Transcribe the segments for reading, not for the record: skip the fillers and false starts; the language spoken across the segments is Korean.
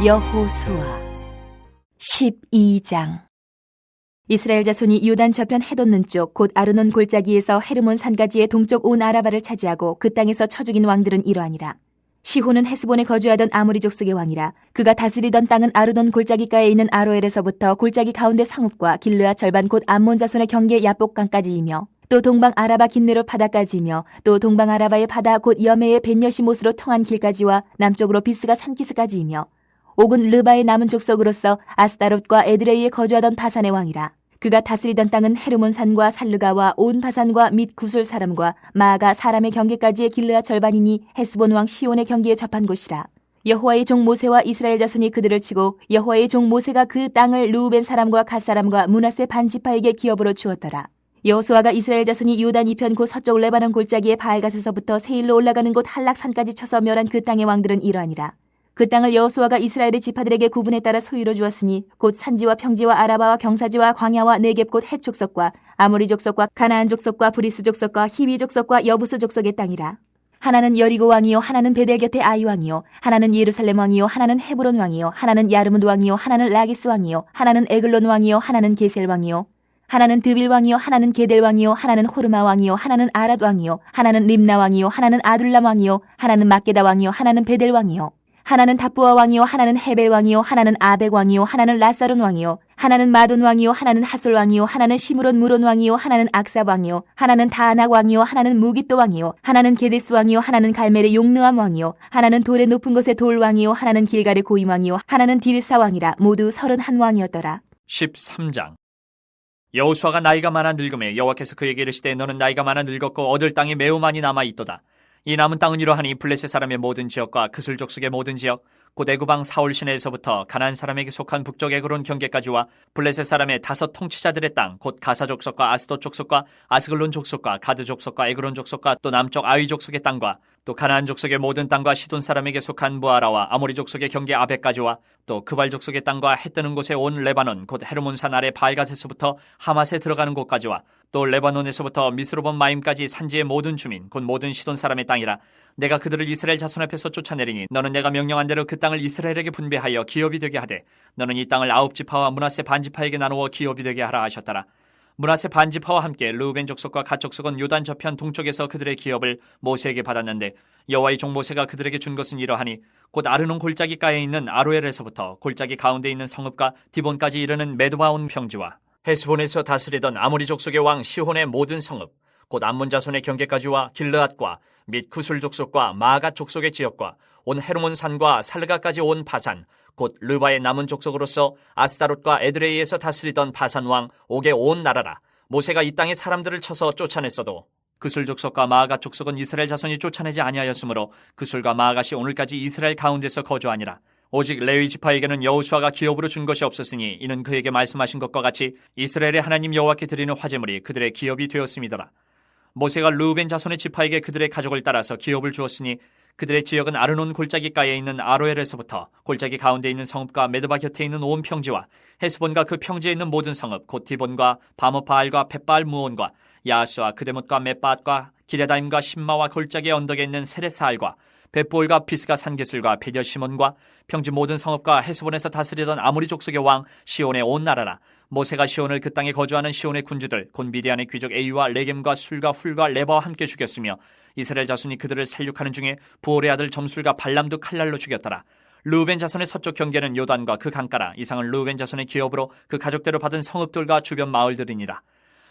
여호수아 12장. 이스라엘 자손이 요단 저편 해돋는 쪽 곧 아르논 골짜기에서 헤르몬 산가지의 동쪽 온 아라바를 차지하고 그 땅에서 쳐 죽인 왕들은 이러하니라. 시호는 헤스본에 거주하던 아모리 족속의 왕이라. 그가 다스리던 땅은 아르논 골짜기가에 있는 아로엘에서부터 골짜기 가운데 성읍과 길르앗 절반 곧 암몬 자손의 경계 야복강까지이며 또 동방 아라바 긴네롯 바다까지이며 또 동방 아라바의 바다 곧 여메의 벤여시못으로 통한 길까지와 남쪽으로 비스가 산기스까지이며 옥은 르바의 남은 족속으로서 아스다롯과 에드레이에 거주하던 바산의 왕이라. 그가 다스리던 땅은 헤르몬 산과 살르가와 온 바산과 및 구술 사람과 마아가 사람의 경계까지의 길르앗 절반이니 헤스본 왕 시온의 경계에 접한 곳이라. 여호와의 종 모세와 이스라엘 자손이 그들을 치고 여호와의 종 모세가 그 땅을 르우벤 사람과 갓 사람과 므낫세 반 지파에게 기업으로 주었더라. 여호수아가 이스라엘 자손이 요단 이편 곧 서쪽 레바논 골짜기의 바알갓에서부터 세일로 올라가는 곳 할락산까지 쳐서 멸한 그 땅의 왕들은 이러하니라. 그 땅을 여호수아가 이스라엘의 지파들에게 구분에 따라 소유로 주었으니 곧 산지와 평지와 아라바와 경사지와 광야와 네겝 곧 헷 족속과 아모리 족속과 가나안 족속과 브리스 족속과 히위 족속과 여부스 족속의 땅이라. 하나는 여리고 왕이요 하나는 베델 곁의 아이 왕이요 하나는 예루살렘 왕이요 하나는 헤브론 왕이요 하나는 야르뭇 왕이요 하나는 라기스 왕이요 하나는 에글론 왕이요 하나는 게셀 왕이요 하나는 드빌 왕이요 하나는 게델 왕이요 하나는 호르마 왕이요 하나는 아랏 왕이요 하나는 림나 왕이요 하나는 아둘람 왕이요 하나는 막게다 왕이요 하나는 베델 왕이요 하나는 다부아 왕이요 하나는 헤벨 왕이요 하나는 아벡 왕이요 하나는 라사론 왕이요 하나는 마돈 왕이요 하나는 하솔 왕이요 하나는 시므론 무론 왕이요 하나는 악삽 왕이요 하나는 다아낙 왕이요 하나는 무깃도 왕이요 하나는 게데스 왕이요 하나는 갈멜의 용느암 왕이요 하나는 돌의 높은 곳의 돌 왕이요 하나는 길갈의 고임 왕이요 하나는 디르사 왕이라. 모두 31왕이었더라. 13장. 여호수아가 나이가 많아 늙음에 여호와께서 그에게 이르시되 너는 나이가 많아 늙었고 얻을 땅이 매우 많이 남아 있도다. 이 남은 땅은 이러하니 블레셋 사람의 모든 지역과 그슬 족속의 모든 지역 곧 애굽왕 사울 시내에서부터 가나안 사람에게 속한 북쪽 에그론 경계까지와 블레셋 사람의 5 통치자들의 땅 곧 가사 족속과 아스돗 족속과 아스글론 족속과 가드 족속과 에그론 족속과 또 남쪽 아위 족속의 땅과 또 가나안 족속의 모든 땅과 시돈 사람에게 속한 무아라와 아모리 족속의 경계 아벡까지와 또 그발 족속의 땅과 해 뜨는 곳에 온 레바논 곧 헤르몬산 아래 바알갓에서부터 하맛에 들어가는 곳까지와 또 레바논에서부터 미스로본 마임까지 산지의 모든 주민 곧 모든 시돈 사람의 땅이라. 내가 그들을 이스라엘 자손 앞에서 쫓아내리니 너는 내가 명령한 대로 그 땅을 이스라엘에게 분배하여 기업이 되게 하되 너는 이 땅을 9지파와 므낫세 반지파에게 나누어 기업이 되게 하라 하셨더라. 므낫세 반지파와 함께 르우벤 족속과 갓 족속은 요단 저편 동쪽에서 그들의 기업을 모세에게 받았는데 여호와의 종 모세가 그들에게 준 것은 이러하니 곧 아르논 골짜기가에 있는 아로엘에서부터 골짜기 가운데 있는 성읍과 디본까지 이르는 메드바온 평지와 헤스본에서 다스리던 아모리 족속의 왕 시혼의 모든 성읍 곧 암몬 자손의 경계까지와 길르앗과 및 구술 족속과 마아갓 족속의 지역과 온 헤르몬 산과 살르가까지 온 바산 곧 르바의 남은 족속으로서 아스다롯과 에드레이에서 다스리던 바산 왕 옥의 온 나라라. 모세가 이 땅의 사람들을 쳐서 쫓아냈어도 그술 족속과 마아갓 족속은 이스라엘 자손이 쫓아내지 아니하였으므로 그술과 마아갓이 오늘까지 이스라엘 가운데서 거주하니라. 오직 레위 지파에게는 여호수아가 기업으로 준 것이 없었으니 이는 그에게 말씀하신 것과 같이 이스라엘의 하나님 여호와께 드리는 화제물이 그들의 기업이 되었음이더라. 모세가 르우벤 자손의 지파에게 그들의 가족을 따라서 기업을 주었으니 그들의 지역은 아르논 골짜기가에 있는 아로엘에서부터 골짜기 가운데 있는 성읍과 메드바 곁에 있는 온 평지와 헤스본과 그 평지에 있는 모든 성읍 곧 디본과 바모바알과 벳바알 무온과 야스와 그데못과 მეტ바앗과 기레다임과 신마와 골짜기 언덕에 있는 세레사알과 벳볼과 비스가 산게슬과 베델시몬과 평지 모든 성읍과 헤스본에서 다스리던 아모리 족속의 왕 시온의 온 나라라. 모세가 시온을 그 땅에 거주하는 시온의 군주들 곧 미디안의 귀족 에이와 레겜과 술과 훌과 레바와 함께 죽였으며 이스라엘 자손이 그들을 살육하는 중에 부올의 아들 점술과 발람도 칼날로 죽였더라. 르우벤 자손의 서쪽 경계는 요단과 그 강가라. 이상은 르우벤 자손의 기업으로 그 가족대로 받은 성읍들과 주변 마을들이니라.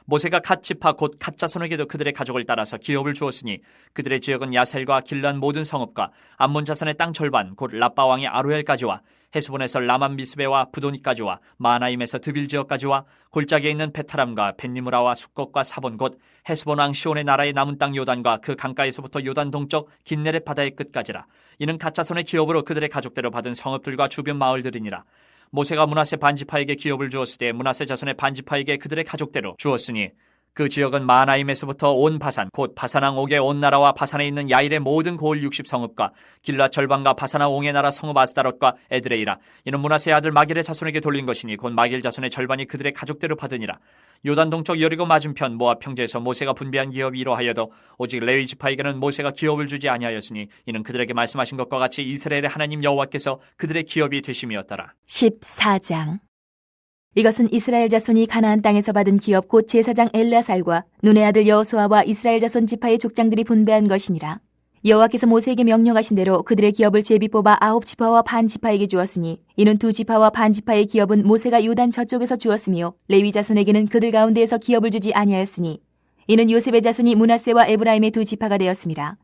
모세가 갓 지파 곧 갓 자손에게도 그들의 가족을 따라서 기업을 주었으니 그들의 지역은 야셀과 길란 모든 성읍과 암몬 자손의 땅 절반 곧 라빠 왕의 아루엘까지와 헤스본에서 라만 미스베와 부도니까지와 마나임에서 드빌 지역까지와 골짜기에 있는 베타람과 벤니무라와 숫것과 사본 곧 헤스본 왕 시온의 나라의 남은 땅 요단과 그 강가에서부터 요단 동쪽 긴네렛 바다의 끝까지라. 이는 갓 자손의 기업으로 그들의 가족대로 받은 성읍들과 주변 마을들이니라. 모세가 므낫세 반지파에게 기업을 주었을 때 므낫세 자손의 반지파에게 그들의 가족대로 주었으니 그 지역은 마하나임에서부터 온 바산 곧 바산왕 옥의 온 나라와 바산에 있는 야일의 모든 고을 60성읍과 길라 절반과 바산아 옹의 나라 성읍 아스다롯과 에드레이라. 이는 므낫세의 아들 마길의 자손에게 돌린 것이니 곧 마길 자손의 절반이 그들의 가족대로 받으니라. 요단 동쪽 여리고 맞은편 모압 평지에서 모세가 분배한 기업이 이러하여도 오직 레위 지파에게는 모세가 기업을 주지 아니하였으니 이는 그들에게 말씀하신 것과 같이 이스라엘의 하나님 여호와께서 그들의 기업이 되심이었더라. 14장. 이것은 이스라엘 자손이 가나안 땅에서 받은 기업 곧 제사장 엘르아살과 눈의 아들 여호수아와 이스라엘 자손 지파의 족장들이 분배한 것이니라. 여호와께서 모세에게 명령하신 대로 그들의 기업을 제비 뽑아 9지파와 반 지파에게 주었으니 이는 2지파와 반 지파의 기업은 모세가 요단 저쪽에서 주었으며 레위 자손에게는 그들 가운데에서 기업을 주지 아니하였으니 이는 요셉의 자손이 므낫세와 에브라임의 2지파가 되었습니다.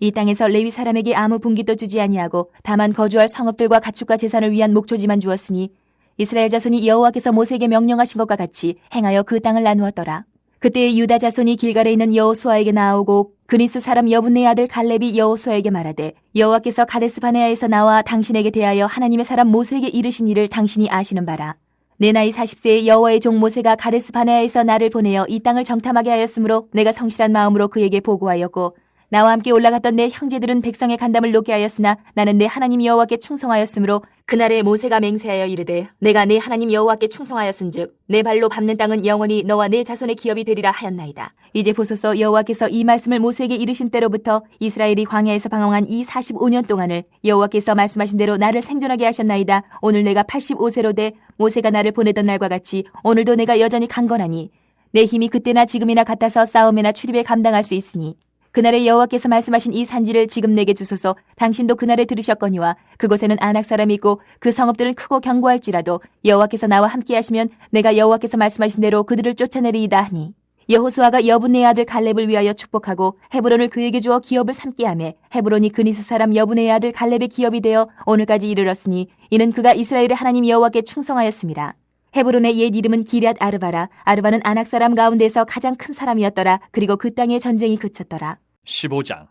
이 땅에서 레위 사람에게 아무 분깃도 주지 아니하고 다만 거주할 성읍들과 가축과 재산을 위한 목초지만 주었으니 이스라엘 자손이 여호와께서 모세에게 명령하신 것과 같이 행하여 그 땅을 나누었더라. 그때 유다 자손이 길갈에 있는 여호수아에게 나오고 그니스 사람 여분네의 아들 갈렙이 여호수아에게 말하되 여호와께서 가데스 바네아에서 나와 당신에게 대하여 하나님의 사람 모세에게 이르신 일을 당신이 아시는 바라. 내 나이 40세에 여호와의 종 모세가 가데스 바네아에서 나를 보내어 이 땅을 정탐하게 하였으므로 내가 성실한 마음으로 그에게 보고하였고 나와 함께 올라갔던 내 형제들은 백성의 간담을 놓게 하였으나 나는 내 하나님 여호와께 충성하였으므로 그날에 모세가 맹세하여 이르되 내가 내 하나님 여호와께 충성하였은즉 내 발로 밟는 땅은 영원히 너와 내 자손의 기업이 되리라 하였나이다. 이제 보소서 여호와께서 이 말씀을 모세에게 이르신 때로부터 이스라엘이 광야에서 방황한 이 45년 동안을 여호와께서 말씀하신 대로 나를 생존하게 하셨나이다. 오늘 내가 85세로 돼 모세가 나를 보내던 날과 같이 오늘도 내가 여전히 강건하니 내 힘이 그때나 지금이나 같아서 싸움이나 출입에 감당할 수 있으니 그날에 여호와께서 말씀하신 이 산지를 지금 내게 주소서. 당신도 그날에 들으셨거니와 그곳에는 아낙 사람이 있고 그 성읍들은 크고 견고할지라도 여호와께서 나와 함께 하시면 내가 여호와께서 말씀하신 대로 그들을 쫓아내리이다 하니 여호수아가 여분네의 아들 갈렙을 위하여 축복하고 헤브론을 그에게 주어 기업을 삼게 하매 헤브론이 그니스 사람 여분네의 아들 갈렙의 기업이 되어 오늘까지 이르렀으니 이는 그가 이스라엘의 하나님 여호와께 충성하였습니다. 헤브론의 옛 이름은 기럇 아르바라. 아르바는 아낙 사람 가운데서 가장 큰 사람이었더라. 그리고 그 땅에 전쟁이 그쳤더라. 15장.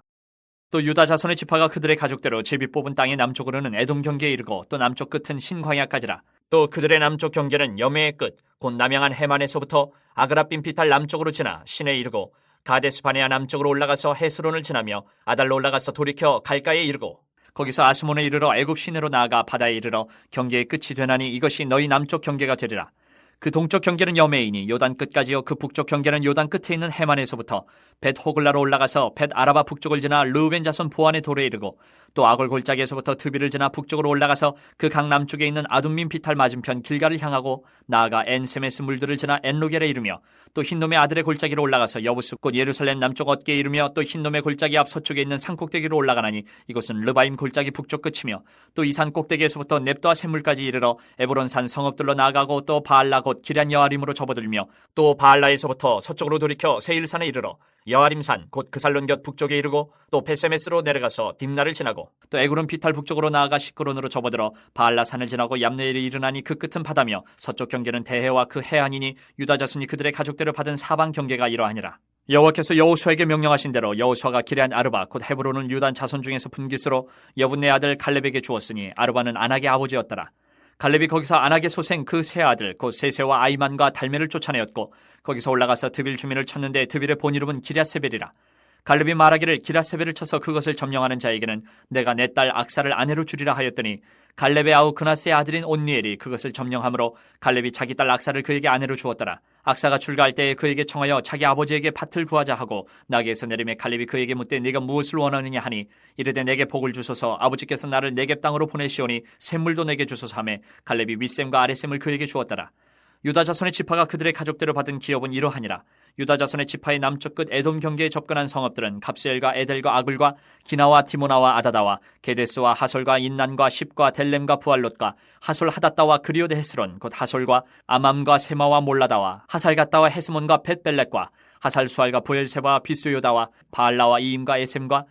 또 유다 자손의 지파가 그들의 가족대로 제비 뽑은 땅의 남쪽으로는 에돔 경계에 이르고 또 남쪽 끝은 신광야까지라. 또 그들의 남쪽 경계는 여매의 끝 곧 남양한 해만에서부터 아그라빔피탈 남쪽으로 지나 신에 이르고 가데스 바네아 남쪽으로 올라가서 헤스론을 지나며 아달로 올라가서 돌이켜 갈가에 이르고 거기서 아스몬에 이르러 애굽 시내로 나아가 바다에 이르러 경계의 끝이 되나니 이것이 너희 남쪽 경계가 되리라. 그 동쪽 경계는 여매이니 요단 끝까지요. 그 북쪽 경계는 요단 끝에 있는 해만에서부터 벳 호글라로 올라가서 벳 아라바 북쪽을 지나 르우벤 자손 보안의 돌에 이르고 또 아골 골짜기에서부터 드비를 지나 북쪽으로 올라가서 그 강 남쪽에 있는 아둠민 피탈 맞은편 길가를 향하고 나아가 엔세메스 물들을 지나 엔로겔에 이르며 또 흰놈의 아들의 골짜기로 올라가서 여부스 곧 예루살렘 남쪽 어깨에 이르며 또 흰놈의 골짜기 앞 서쪽에 있는 산 꼭대기로 올라가나니 이곳은 르바임 골짜기 북쪽 끝이며 또 이 산 꼭대기에서부터 넵도아 샘물까지 이르러 에브론 산 성읍들로 나아가고 또 바알라 곧 기럇 여아림으로 접어들며 또 바알라에서부터 서쪽으로 돌이켜 세일산에 이르러 여아림산 곧 그살론 곁 북쪽에 이르고 또 베세메스로 내려가서 딥나를 지나고 또 에그론 피탈 북쪽으로 나아가 시크론으로 접어들어 바알라산을 지나고 얌네일에 이르나니 그 끝은 바다며 서쪽 경계는 대해와 그 해안이니 유다 자손이 그들의 가족대로 받은 사방 경계가 이러하니라. 여호와께서 여호수아에게 명령하신 대로 여호수아가 기럇 아르바 곧 헤브론은 유단 자손 중에서 분깃으로 여분네 아들 갈렙에게 주었으니 아르바는 아낙의 아버지였더라. 갈렙이 거기서 아낙의 소생 그 세 아들 곧 세세와 아이만과 달메를 쫓아내었고 거기서 올라가서 드빌 주민을 쳤는데 드빌의 본 이름은 기럇세벨이라. 갈렙이 말하기를 기럇세벨을 쳐서 그것을 점령하는 자에게는 내가 내 딸 악사를 아내로 주리라 하였더니 갈렙의 아우 그나스의 아들인 온니엘이 그것을 점령함으로 갈렙이 자기 딸 악사를 그에게 아내로 주었더라. 악사가 출가할 때에 그에게 청하여 자기 아버지에게 밭을 구하자 하고 나귀에서 내림에 갈렙이 그에게 묻되 네가 무엇을 원하느냐 하니 이르되 내게 복을 주소서 아버지께서 나를 네겝 땅으로 보내시오니 샘물도 내게 주소서 하며 갈렙이 윗샘과 아랫샘을 그에게 주었더라. 유다 자손의 지파가 그들의 가족대로 받은 기업은 이러하니라. 유다 자손의 지파의 남쪽 끝 에돔 경계에 접근한 성읍들은 갑스엘과 에델과 아글과 기나와 디모나와 아다다와 게데스와 하솔과 인난과 십과 델렘과 부알롯과 하솔 하닷다와 그리오드 헤스론 곧 하솔과 아맘과 세마와 몰라다와 하살갓다와 헤스몬과 벳벨렛과 하살 수알과 부엘세바와 비스요다와 바알라와 이임과 에셈과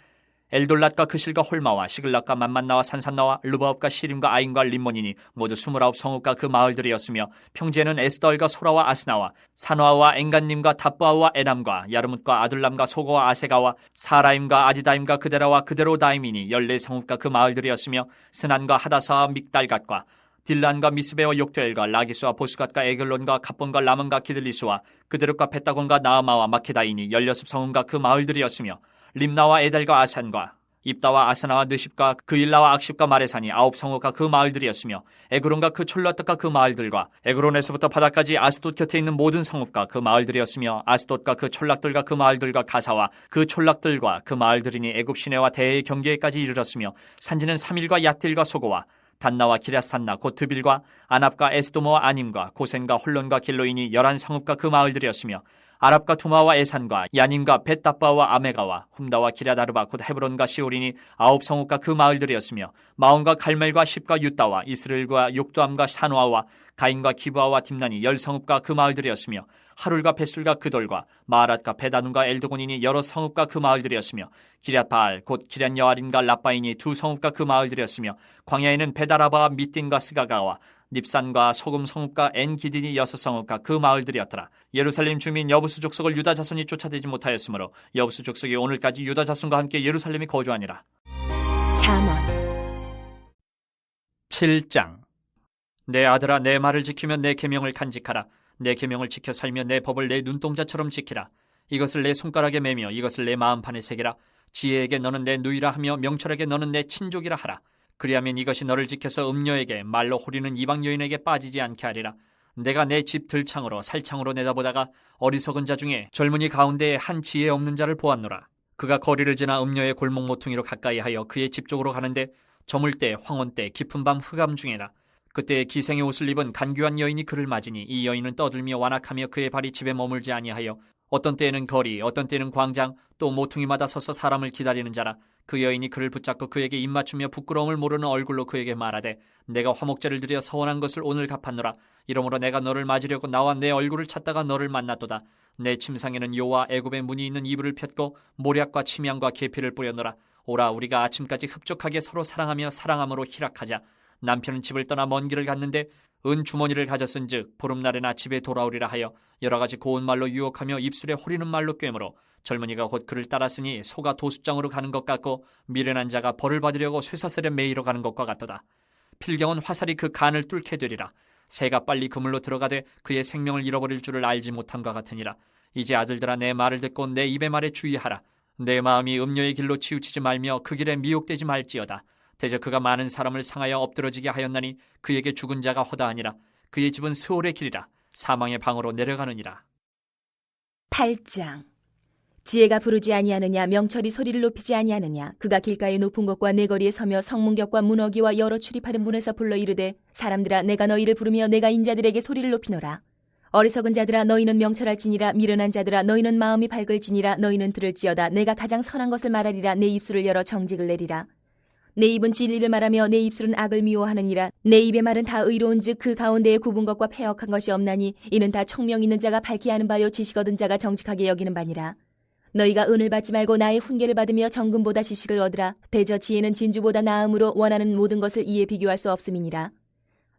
엘돌랏과 그실과 홀마와 시글락과 만만나와 산산나와 르바업과 시림과 아인과 림몬이니 모두 29 성읍과 그 마을들이었으며 평지에는 에스더엘과 소라와 아스나와 산화와 엥간님과 탑부아와 에람과 야르뭇과 아둘람과 소고와 아세가와 사라임과 아디다임과 그데라와 그데로다임이니 14 성읍과 그 마을들이었으며 스난과 하다사와 믹달갓과 딜란과 미스베와 욕두엘과 라기스와 보스갓과 에글론과 갑본과 라몬과 기들리스와 그드룹과 벳다곤과 나아마와 마케다인이 16성읍과 그 마을들이었으며 림나와 에델과 아산과 입다와 아사나와 느십과 그일라와 악십과 마레산이 9성읍과 그 마을들이었으며 에그론과 그 촐라떡과 그 마을들과 에그론에서부터 바다까지 아스돗 곁에 있는 모든 성읍과 그 마을들이었으며 아스돗과 그 촐락들과 그 마을들과 가사와 그 촐락들과 그 마을들이니 애굽 시내와 대의 경계에까지 이르렀으며 산지는 사밀과 얏딜과 소고와 단나와 기랴산나 곧 드빌과 아납과 에스도모와 아님과 고센과 홀론과 길로인이 11성읍과 그 마을들이었으며 아랍과 두마와 에산과 야님과 벳다바와 아메가와 훔다와 기랴다르바 곧 헤브론과 시오린이 9성읍과 그 마을들이었으며 마온과 갈멜과 십과 유다와 이스라엘과 욕두암과 산화와 가인과 기브아와 딥난이 10성읍과 그 마을들이었으며 하룰과 벳술과 그돌과 마아랏과 베다눈과 엘드곤인이 여러 성읍과 그 마을들이었으며 기랴바알 곧 기랴여아림과 라바인이 2성읍과 그 마을들이었으며 광야에는 베다라바와 미딘과 스가가와 닙산과 소금 성읍과 엔기딘이 6성읍과 그 마을들이었더라. 예루살렘 주민 여부수 족속을 유다 자손이 쫓아내지 못하였으므로 여부수 족속이 오늘까지 유다 자손과 함께 예루살렘에 거주하니라. 잠언 7장. 내 아들아, 내 말을 지키며 내 계명을 간직하라. 내 계명을 지켜 살며 내 법을 내 눈동자처럼 지키라. 이것을 내 손가락에 매며 이것을 내 마음판에 새기라. 지혜에게 너는 내 누이라 하며 명철에게 너는 내 친족이라 하라. 그리하면 이것이 너를 지켜서 음녀에게 말로 호리는 이방 여인에게 빠지지 않게 하리라. 내가 내 집 들창으로 살창으로 내다보다가 어리석은 자 중에 젊은이 가운데에 한 지혜 없는 자를 보았노라. 그가 거리를 지나 음녀의 골목 모퉁이로 가까이하여 그의 집 쪽으로 가는데 저물 때 황혼 때 깊은 밤 흑암 중에라. 그때 기생의 옷을 입은 간교한 여인이 그를 맞으니 이 여인은 떠들며 완악하며 그의 발이 집에 머물지 아니하여 어떤 때에는 거리 어떤 때에는 광장 또 모퉁이마다 서서 사람을 기다리는 자라. 그 여인이 그를 붙잡고 그에게 입맞추며 부끄러움을 모르는 얼굴로 그에게 말하되 내가 화목제를 드려 서원한 것을 오늘 갚았노라. 이러므로 내가 너를 맞으려고 나와 내 얼굴을 찾다가 너를 만났도다. 내 침상에는 요와 애굽의 문이 있는 이불을 폈고 모략과 침향과 계피를 뿌렸노라. 오라 우리가 아침까지 흡족하게 서로 사랑하며 사랑함으로 희락하자. 남편은 집을 떠나 먼 길을 갔는데 은 주머니를 가졌은즉 보름날에나 집에 돌아오리라 하여 여러 가지 고운 말로 유혹하며 입술에 호리는 말로 꿰므로 젊은이가 곧 그를 따랐으니 소가 도수장으로 가는 것 같고 미련한 자가 벌을 받으려고 쇠사슬에 매이러 가는 것과 같도다. 필경은 화살이 그 간을 뚫게 되리라. 새가 빨리 그물로 들어가되 그의 생명을 잃어버릴 줄을 알지 못함과 같으니라. 이제 아들들아 내 말을 듣고 내 입의 말에 주의하라. 내 마음이 음녀의 길로 치우치지 말며 그 길에 미혹되지 말지어다. 대저 그가 많은 사람을 상하여 엎드러지게 하였나니 그에게 죽은 자가 허다하니라. 그의 집은 스올의 길이라. 사망의 방으로 내려가느니라. 8장. 지혜가 부르지 아니하느냐, 명철이 소리를 높이지 아니하느냐. 그가 길가의 높은 곳과 내거리에 서며 성문격과 문어기와 여러 출입하는 문에서 불러 이르되 사람들아 내가 너희를 부르며 내가 인자들에게 소리를 높이노라. 어리석은 자들아 너희는 명철할지니라. 미련한 자들아 너희는 마음이 밝을지니라. 너희는 들을지어다. 내가 가장 선한 것을 말하리라. 내 입술을 열어 정직을 내리라. 내 입은 진리를 말하며 내 입술은 악을 미워하느니라. 내 입의 말은 다 의로운즉 그 가운데에 굽은 것과 패역한 것이 없나니 이는 다 총명 있는 자가 밝히 하는 바요 지식 얻은 자가 정직하게 여기는 바니라. 너희가 은을 받지 말고 나의 훈계를 받으며 정금보다 지식을 얻으라. 대저 지혜는 진주보다 나음으로 원하는 모든 것을 이에 비교할 수 없음이니라.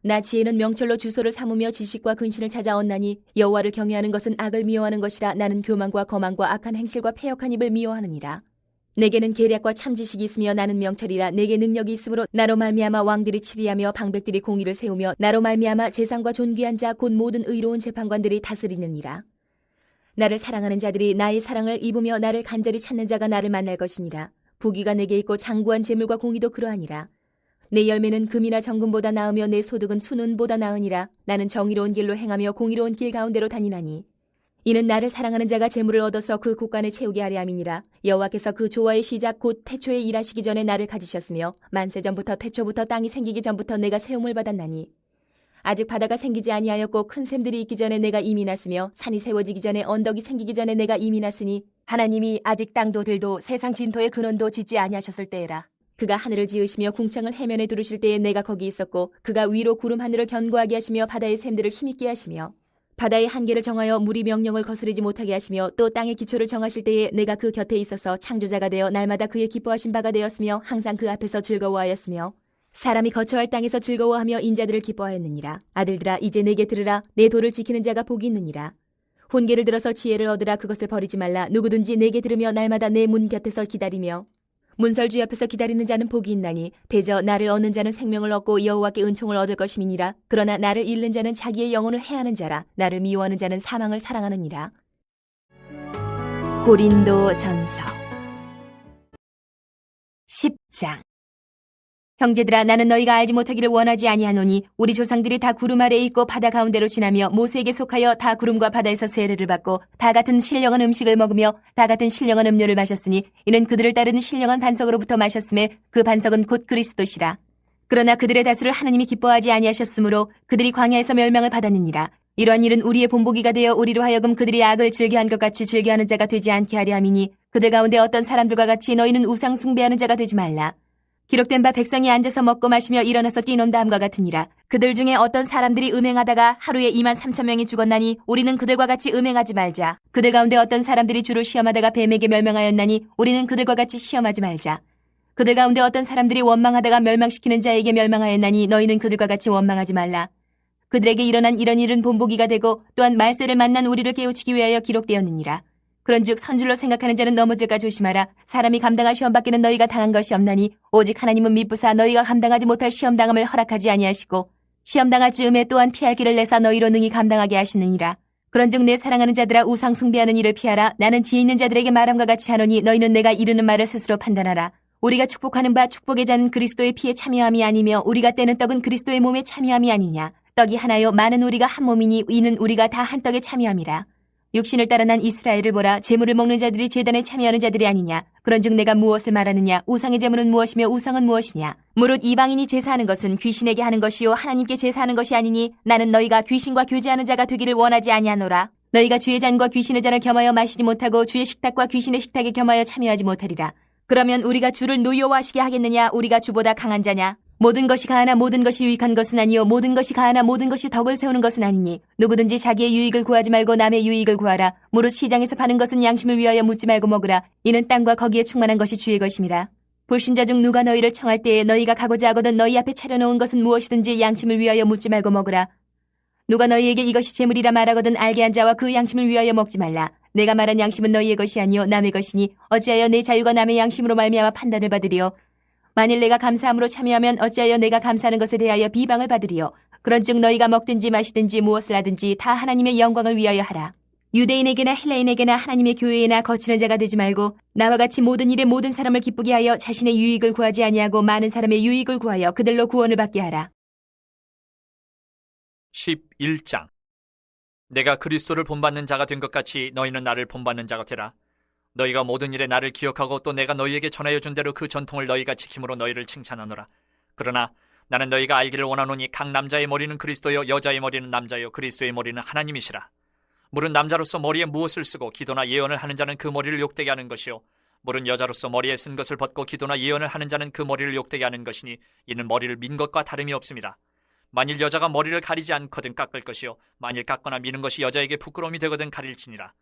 나 지혜는 명철로 주소를 삼으며 지식과 근신을 찾아 얻나니 여호와를 경외하는 것은 악을 미워하는 것이라. 나는 교만과 거만과 악한 행실과 패역한 입을 미워하느니라. 내게는 계략과 참지식이 있으며 나는 명철이라. 내게 능력이 있으므로 나로 말미암아 왕들이 치리하며 방백들이 공의를 세우며 나로 말미암아 재상과 존귀한 자 곧 모든 의로운 재판관들이 다스리느니라. 나를 사랑하는 자들이 나의 사랑을 입으며 나를 간절히 찾는 자가 나를 만날 것이니라. 부귀가 내게 있고 장구한 재물과 공의도 그러하니라. 내 열매는 금이나 정금보다 나으며 내 소득은 순은보다 나으니라. 나는 정의로운 길로 행하며 공의로운 길 가운데로 다니나니 이는 나를 사랑하는 자가 재물을 얻어서 그 곳간을 채우게 하려 함이니라. 여호와께서 그 조화의 시작 곧 태초에 일하시기 전에 나를 가지셨으며 만세 전부터 태초부터 땅이 생기기 전부터 내가 세움을 받았나니 아직 바다가 생기지 아니하였고 큰 샘들이 있기 전에 내가 이미 났으며 산이 세워지기 전에 언덕이 생기기 전에 내가 이미 났으니 하나님이 아직 땅도 들도 세상 진토의 근원도 짓지 아니하셨을 때에라. 그가 하늘을 지으시며 궁창을 해면에 두르실 때에 내가 거기 있었고 그가 위로 구름 하늘을 견고하게 하시며 바다의 샘들을 힘있게 하시며 바다의 한계를 정하여 물이 명령을 거스르지 못하게 하시며 또 땅의 기초를 정하실 때에 내가 그 곁에 있어서 창조자가 되어 날마다 그의 기뻐하신 바가 되었으며 항상 그 앞에서 즐거워하였으며 사람이 거처할 땅에서 즐거워하며 인자들을 기뻐하였느니라. 아들들아 이제 내게 들으라. 내 도를 지키는 자가 복이 있느니라. 훈계를 들어서 지혜를 얻으라. 그것을 버리지 말라. 누구든지 내게 들으며 날마다 내 문 곁에서 기다리며 문설주 옆에서 기다리는 자는 복이 있나니 대저 나를 얻는 자는 생명을 얻고 여호와께 은총을 얻을 것임이니라. 그러나 나를 잃는 자는 자기의 영혼을 해하는 자라. 나를 미워하는 자는 사망을 사랑하느니라. 고린도전서 10장. 형제들아, 나는 너희가 알지 못하기를 원하지 아니하노니 우리 조상들이 다 구름 아래에 있고 바다 가운데로 지나며 모세에게 속하여 다 구름과 바다에서 세례를 받고 다 같은 신령한 음식을 먹으며 다 같은 신령한 음료를 마셨으니 이는 그들을 따르는 신령한 반석으로부터 마셨음에 그 반석은 곧 그리스도시라. 그러나 그들의 다수를 하나님이 기뻐하지 아니하셨으므로 그들이 광야에서 멸망을 받았느니라. 이러한 일은 우리의 본보기가 되어 우리로 하여금 그들이 악을 즐겨한 것 같이 즐겨하는 자가 되지 않게 하려 함이니 그들 가운데 어떤 사람들과 같이 너희는 우상 숭배하는 자가 되지 말라. 기록된 바 백성이 앉아서 먹고 마시며 일어나서 뛰논 다음과 같으니라. 그들 중에 어떤 사람들이 음행하다가 하루에 23,000명이 죽었나니 우리는 그들과 같이 음행하지 말자. 그들 가운데 어떤 사람들이 주를 시험하다가 뱀에게 멸망하였나니 우리는 그들과 같이 시험하지 말자. 그들 가운데 어떤 사람들이 원망하다가 멸망시키는 자에게 멸망하였나니 너희는 그들과 같이 원망하지 말라. 그들에게 일어난 이런 일은 본보기가 되고 또한 말세를 만난 우리를 깨우치기 위하여 기록되었느니라. 그런즉 선줄로 생각하는 자는 넘어질까 조심하라. 사람이 감당할 시험 밖에는 너희가 당한 것이 없나니 오직 하나님은 미쁘사 너희가 감당하지 못할 시험 당함을 허락하지 아니하시고 시험 당할 즈음에 또한 피할 길을 내사 너희로 능히 감당하게 하시느니라. 그런즉 내 사랑하는 자들아, 우상 숭배하는 일을 피하라. 나는 지혜 있는 자들에게 말함과 같이 하노니 너희는 내가 이르는 말을 스스로 판단하라. 우리가 축복하는 바 축복의 잔은 그리스도의 피에 참여함이 아니며 우리가 떼는 떡은 그리스도의 몸에 참여함이 아니냐. 떡이 하나요 많은 우리가 한 몸이니 이는 우리가 다 한 떡에 참여함이라. 육신을 따라 난 이스라엘을 보라. 제물을 먹는 자들이 제단에 참여하는 자들이 아니냐. 그런즉 내가 무엇을 말하느냐. 우상의 제물은 무엇이며 우상은 무엇이냐. 무릇 이방인이 제사하는 것은 귀신에게 하는 것이요 하나님께 제사하는 것이 아니니 나는 너희가 귀신과 교제하는 자가 되기를 원하지 아니하노라. 너희가 주의 잔과 귀신의 잔을 겸하여 마시지 못하고 주의 식탁과 귀신의 식탁에 겸하여 참여하지 못하리라. 그러면 우리가 주를 노여워하시게 하겠느냐. 우리가 주보다 강한 자냐. 모든 것이 가하나 모든 것이 유익한 것은 아니요 모든 것이 가하나 모든 것이 덕을 세우는 것은 아니니 누구든지 자기의 유익을 구하지 말고 남의 유익을 구하라. 무릇 시장에서 파는 것은 양심을 위하여 묻지 말고 먹으라. 이는 땅과 거기에 충만한 것이 주의 것임이라. 불신자 중 누가 너희를 청할 때에 너희가 가고자 하거든 너희 앞에 차려놓은 것은 무엇이든지 양심을 위하여 묻지 말고 먹으라. 누가 너희에게 이것이 재물이라 말하거든 알게 한 자와 그 양심을 위하여 먹지 말라. 내가 말한 양심은 너희의 것이 아니요 남의 것이니 어찌하여 내 자유가 남의 양심으로 말미암아 판단을 받으리요. 만일 내가 감사함으로 참여하면 어찌하여 내가 감사하는 것에 대하여 비방을 받으리요. 그런즉 너희가 먹든지 마시든지 무엇을 하든지 다 하나님의 영광을 위하여 하라. 유대인에게나 헬라인에게나 하나님의 교회에나 거치는 자가 되지 말고 나와 같이 모든 일에 모든 사람을 기쁘게 하여 자신의 유익을 구하지 아니하고 많은 사람의 유익을 구하여 그들로 구원을 받게 하라. 11장. 내가 그리스도를 본받는 자가 된 것 같이 너희는 나를 본받는 자가 되라. 너희가 모든 일에 나를 기억하고 또 내가 너희에게 전하여 준 대로 그 전통을 너희가 지킴으로 너희를 칭찬하노라. 그러나 나는 너희가 알기를 원하노니 각 남자의 머리는 그리스도요 여자의 머리는 남자요 그리스도의 머리는 하나님이시라. 물은 남자로서 머리에 무엇을 쓰고 기도나 예언을 하는 자는 그 머리를 욕되게 하는 것이요 물은 여자로서 머리에 쓴 것을 벗고 기도나 예언을 하는 자는 그 머리를 욕되게 하는 것이니 이는 머리를 민 것과 다름이 없습니다. 만일 여자가 머리를 가리지 않거든 깎을 것이요 만일 깎거나 미는 것이 여자에게 부끄러움이 되거든 가릴지니라.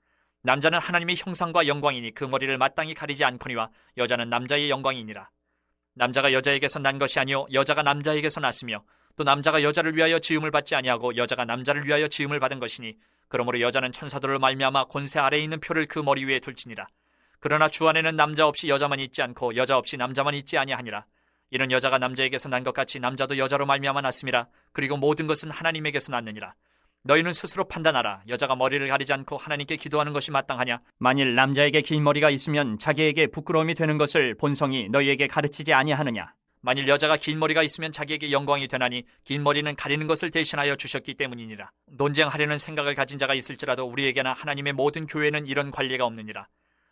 남자는 하나님의 형상과 영광이니 그 머리를 마땅히 가리지 않거니와 여자는 남자의 영광이니라. 남자가 여자에게서 난 것이 아니요 여자가 남자에게서 났으며 또 남자가 여자를 위하여 지음을 받지 아니하고 여자가 남자를 위하여 지음을 받은 것이니 그러므로 여자는 천사들을 말미암아 권세 아래에 있는 표를 그 머리 위에 둘지니라. 그러나 주 안에는 남자 없이 여자만 있지 않고 여자 없이 남자만 있지 아니하니라. 이는 여자가 남자에게서 난 것 같이 남자도 여자로 말미암아 났음이라. 그리고 모든 것은 하나님에게서 났느니라. 너희는 스스로 판단하라. 여자가 머리를 가리지 않고 하나님께 기도하는 것이 마땅하냐? 만일 남자에게 긴 머리가 있으면 자기에게 부끄러움이 되는 것을 본성이 너희에게 가르치지 아니하느냐? 만일 여자가 긴 머리가 있으면 자기에게 영광이 되나니 긴 머리는 가리는 것을 대신하여 주셨기 때문이니라. 논쟁하려는 생각을 가진 자가 있을지라도 우리에게나 하나님의 모든 교회는 이런 관리가 없느니라.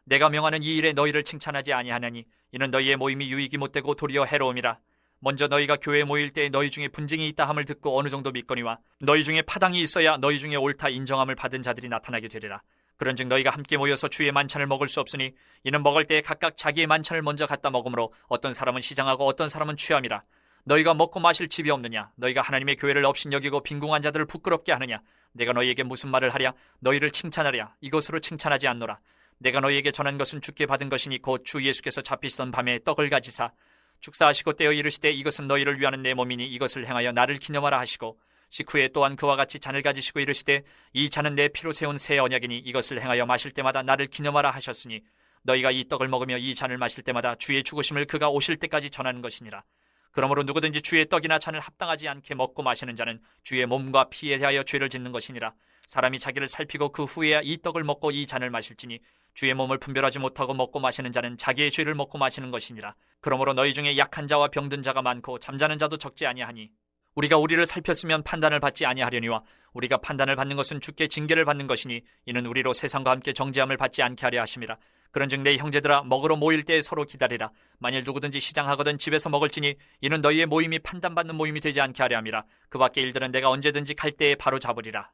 내가 명하는 이 일에 너희를 칭찬하지 아니하나니 이는 너희의 모임이 유익이 못되고 도리어 해로움이라. 먼저 너희가 교회에 모일 때 너희 중에 분쟁이 있다 함을 듣고 어느 정도 믿거니와 너희 중에 파당이 있어야 너희 중에 옳다 인정함을 받은 자들이 나타나게 되리라. 그런즉 너희가 함께 모여서 주의 만찬을 먹을 수 없으니 이는 먹을 때에 각각 자기의 만찬을 먼저 갖다 먹으므로 어떤 사람은 시장하고 어떤 사람은 취함이라. 너희가 먹고 마실 집이 없느냐? 너희가 하나님의 교회를 업신여기고 빈궁한 자들을 부끄럽게 하느냐? 내가 너희에게 무슨 말을 하랴? 너희를 칭찬하랴? 이것으로 칭찬하지 않노라. 내가 너희에게 전한 것은 주께 받은 것이니 곧 주 예수께서 잡히시던 밤에 떡을 가지사 축사하시고 떼어 이르시되 이것은 너희를 위하는 내 몸이니 이것을 행하여 나를 기념하라 하시고 식후에 또한 그와 같이 잔을 가지시고 이르시되 이 잔은 내 피로 세운 새 언약이니 이것을 행하여 마실 때마다 나를 기념하라 하셨으니 너희가 이 떡을 먹으며 이 잔을 마실 때마다 주의 죽으심을 그가 오실 때까지 전하는 것이니라. 그러므로 누구든지 주의 떡이나 잔을 합당하지 않게 먹고 마시는 자는 주의 몸과 피에 대하여 죄를 짓는 것이니라. 사람이 자기를 살피고 그 후에야 이 떡을 먹고 이 잔을 마실지니 주의 몸을 분별하지 못하고 먹고 마시는 자는 자기의 죄를 먹고 마시는 것이니라. 그러므로 너희 중에 약한 자와 병든 자가 많고 잠자는 자도 적지 아니하니 우리가 우리를 살폈으면 판단을 받지 아니하려니와 우리가 판단을 받는 것은 주께 징계를 받는 것이니 이는 우리로 세상과 함께 정죄함을 받지 않게 하려 하심이라. 그런즉 내 형제들아 먹으러 모일 때에 서로 기다리라. 만일 누구든지 시장하거든 집에서 먹을지니 이는 너희의 모임이 판단받는 모임이 되지 않게 하려 함이라. 그 밖의 일들은 내가 언제든지 갈 때에 바로 잡으리라.